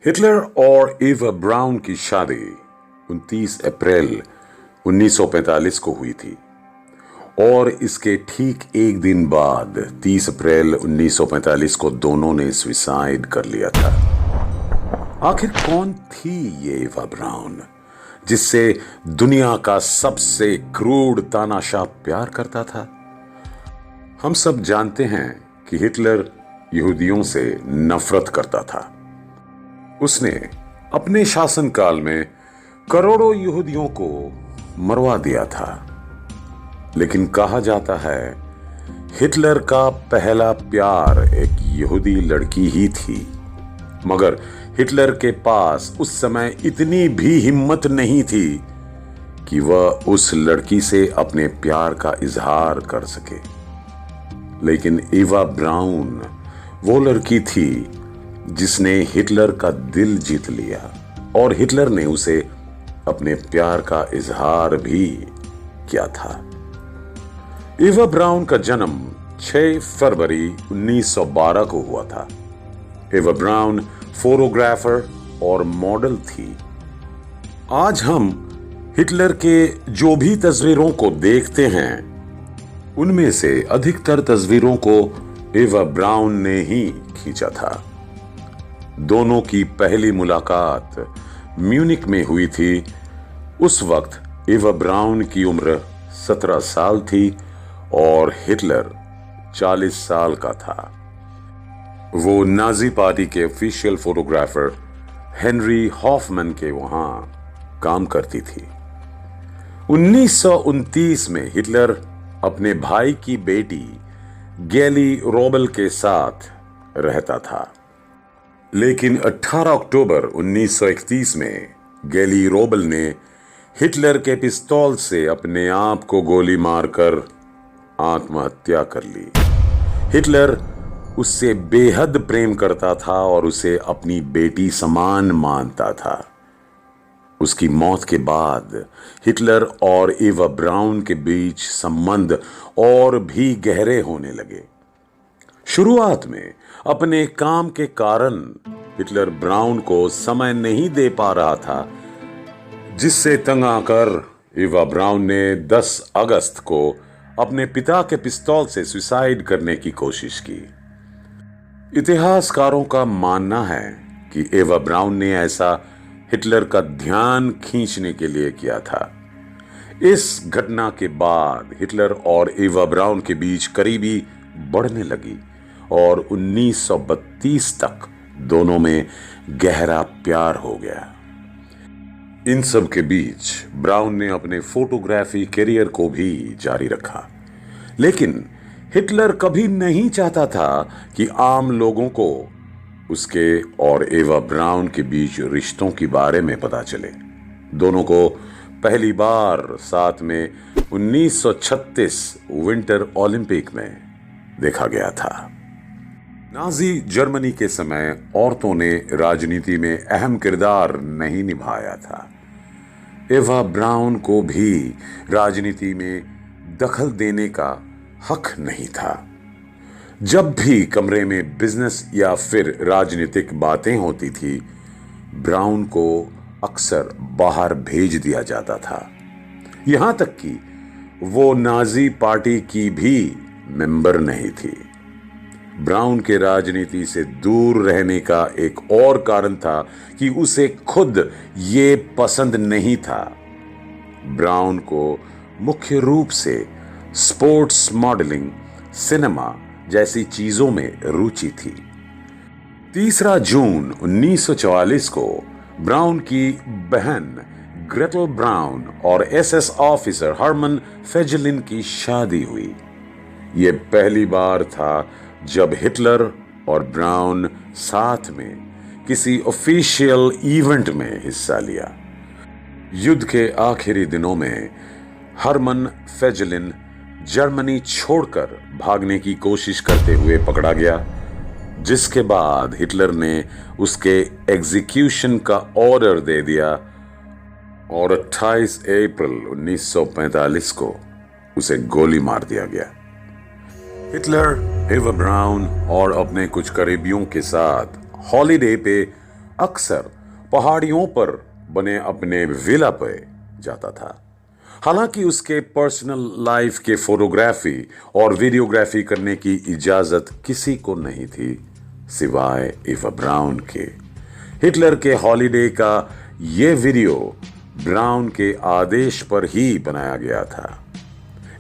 Hitler और एवा brown की शादी 29 अप्रैल 1945 को हुई थी और इसके ठीक एक दिन बाद 30 अप्रैल 1945 को दोनों ने सुसाइड कर लिया था। आखिर कौन थी ये एवा ब्राउन जिससे दुनिया का सबसे क्रूर तानाशाह प्यार करता था? हम सब जानते हैं कि हिटलर यहूदियों से नफरत करता था। उसने अपने शासनकाल में करोड़ों यहूदियों को मरवा दिया था। लेकिन कहा जाता है हिटलर का पहला प्यार एक यहूदी लड़की ही थी, मगर हिटलर के पास उस समय इतनी भी हिम्मत नहीं थी कि वह उस लड़की से अपने प्यार का इजहार कर सके। लेकिन एवा ब्राउन वो लड़की थी जिसने हिटलर का दिल जीत लिया और हिटलर ने उसे अपने प्यार का इजहार भी किया था। एवा ब्राउन का जन्म 6 फरवरी 1912 को हुआ था। एवा ब्राउन फोटोग्राफर और मॉडल थी। आज हम हिटलर के जो भी तस्वीरों को देखते हैं उनमें से अधिकतर तस्वीरों को एवा ब्राउन ने ही खींचा था। दोनों की पहली मुलाकात म्यूनिक में हुई थी। उस वक्त एवा ब्राउन की उम्र 17 साल थी और हिटलर 40 साल का था। वो नाजी पार्टी के ऑफिशियल फोटोग्राफर हेनरी हॉफमैन के वहां काम करती थी। 1929 में हिटलर अपने भाई की बेटी गैली रोबल के साथ रहता था। लेकिन 18 अक्टूबर 1931 में गैली रोबल ने हिटलर के पिस्तौल से अपने आप को गोली मारकर आत्महत्या कर ली। हिटलर उससे बेहद प्रेम करता था और उसे अपनी बेटी समान मानता था। उसकी मौत के बाद हिटलर और एवा ब्राउन के बीच संबंध और भी गहरे होने लगे। शुरुआत में अपने काम के कारण हिटलर ब्राउन को समय नहीं दे पा रहा था, जिससे तंग आकर एवा ब्राउन ने 10 अगस्त को अपने पिता के पिस्तौल से सुसाइड करने की कोशिश की। इतिहासकारों का मानना है कि एवा ब्राउन ने ऐसा हिटलर का ध्यान खींचने के लिए किया था। इस घटना के बाद हिटलर और एवा ब्राउन के बीच करीबी बढ़ने लगी और 1932 तक दोनों में गहरा प्यार हो गया। इन सब के बीच ब्राउन ने अपने फोटोग्राफी करियर को भी जारी रखा। लेकिन हिटलर कभी नहीं चाहता था कि आम लोगों को उसके और एवा ब्राउन के बीच रिश्तों के बारे में पता चले। दोनों को पहली बार साथ में 1936 विंटर ओलंपिक में देखा गया था। नाजी जर्मनी के समय औरतों ने राजनीति में अहम किरदार नहीं निभाया था। एवा ब्राउन को भी राजनीति में दखल देने का हक नहीं था। जब भी कमरे में बिजनेस या फिर राजनीतिक बातें होती थी, ब्राउन को अक्सर बाहर भेज दिया जाता था। यहां तक कि वो नाजी पार्टी की भी मेंबर नहीं थी। ब्राउन के राजनीति से दूर रहने का एक और कारण था कि उसे खुद ये पसंद नहीं था। ब्राउन को मुख्य रूप से स्पोर्ट्स मॉडलिंग, सिनेमा जैसी चीजों में रुचि थी। 3 जून 1944 को ब्राउन की बहन ग्रेटल ब्राउन और एसएस ऑफिसर हरमन फेजेलिन की शादी हुई। यह पहली बार था जब हिटलर और ब्राउन साथ में किसी ऑफिशियल इवेंट में हिस्सा लिया। युद्ध के आखिरी दिनों में हरमन फेजेलिन जर्मनी छोड़कर भागने की कोशिश करते हुए पकड़ा गया, जिसके बाद हिटलर ने उसके एग्जीक्यूशन का ऑर्डर दे दिया और 28 अप्रैल 1945 को उसे गोली मार दिया गया। हिटलर एवा ब्राउन और अपने कुछ करीबियों के साथ हॉलिडे पे अक्सर पहाड़ियों पर बने अपने विला पे जाता था। हालांकि उसके पर्सनल लाइफ के फोटोग्राफी और वीडियोग्राफी करने की इजाजत किसी को नहीं थी सिवाय एवा ब्राउन के। हिटलर के हॉलिडे का यह वीडियो ब्राउन के आदेश पर ही बनाया गया था।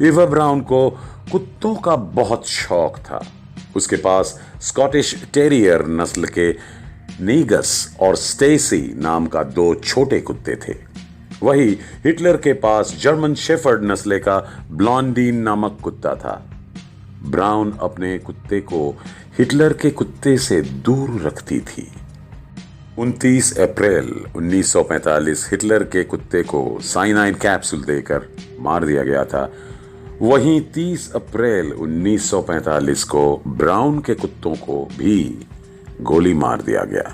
एवा ब्राउन को कुत्तों का बहुत शौक था। उसके पास स्कॉटिश टेरियर नस्ल के नीगस और स्टेसी नाम का 2 छोटे कुत्ते थे। वही हिटलर के पास जर्मन शेफर्ड नस्ल का ब्लॉन्डीन नामक कुत्ता था। ब्राउन अपने कुत्ते को हिटलर के कुत्ते से दूर रखती थी। 29 अप्रैल 1945 हिटलर के कुत्ते को साइनाइड कैप्सूल देकर मार दिया गया था। वहीं 30 अप्रैल 1945 को ब्राउन के कुत्तों को भी गोली मार दिया गया।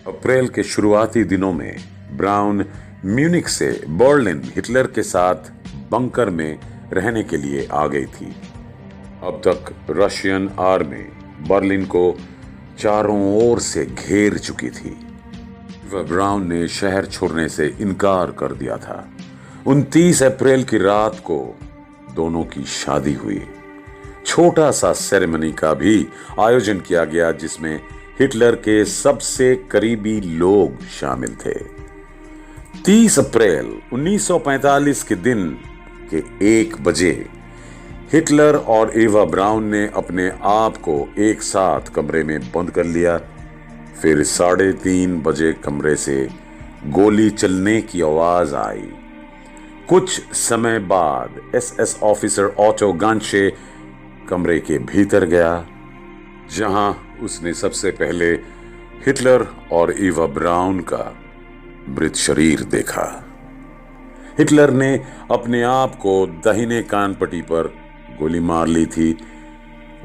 अप्रैल के शुरुआती दिनों में ब्राउन म्यूनिख से बर्लिन हिटलर के साथ बंकर में रहने के लिए आ गई थी। अब तक रशियन आर्मी बर्लिन को चारों ओर से घेर चुकी थी। वह ब्राउन ने शहर छोड़ने से इनकार कर दिया था। 29 अप्रैल की रात को दोनों की शादी हुई। छोटा सा सेरेमनी का भी आयोजन किया गया जिसमें हिटलर के सबसे करीबी लोग शामिल थे। 30 अप्रैल 1945 के दिन के 1 बजे हिटलर और एवा ब्राउन ने अपने आप को एक साथ कमरे में बंद कर लिया। फिर 3:30 बजे कमरे से गोली चलने की आवाज आई। कुछ समय बाद एसएस ऑफिसर ऑटो गांशे कमरे के भीतर गया, जहां उसने सबसे पहले हिटलर और एवा ब्राउन का मृत शरीर देखा। हिटलर ने अपने आप को दाहिने कान पट्टी पर गोली मार ली थी।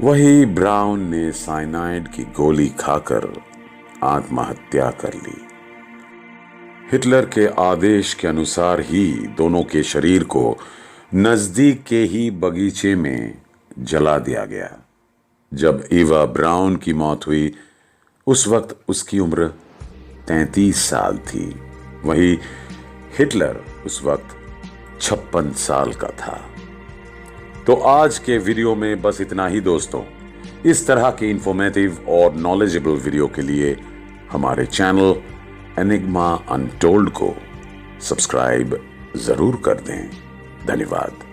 वही ब्राउन ने साइनाइड की गोली खाकर आत्महत्या कर ली। हिटलर के आदेश के अनुसार ही दोनों के शरीर को नजदीक के ही बगीचे में जला दिया गया। जब एवा ब्राउन की मौत हुई उस वक्त उसकी उम्र 33 साल थी। वहीं हिटलर उस वक्त 56 साल का था। तो आज के वीडियो में बस इतना ही दोस्तों। इस तरह के इंफॉर्मेटिव और नॉलेजेबल वीडियो के लिए हमारे चैनल एनिग्मा अनटोल्ड को सब्सक्राइब जरूर कर दें। धन्यवाद।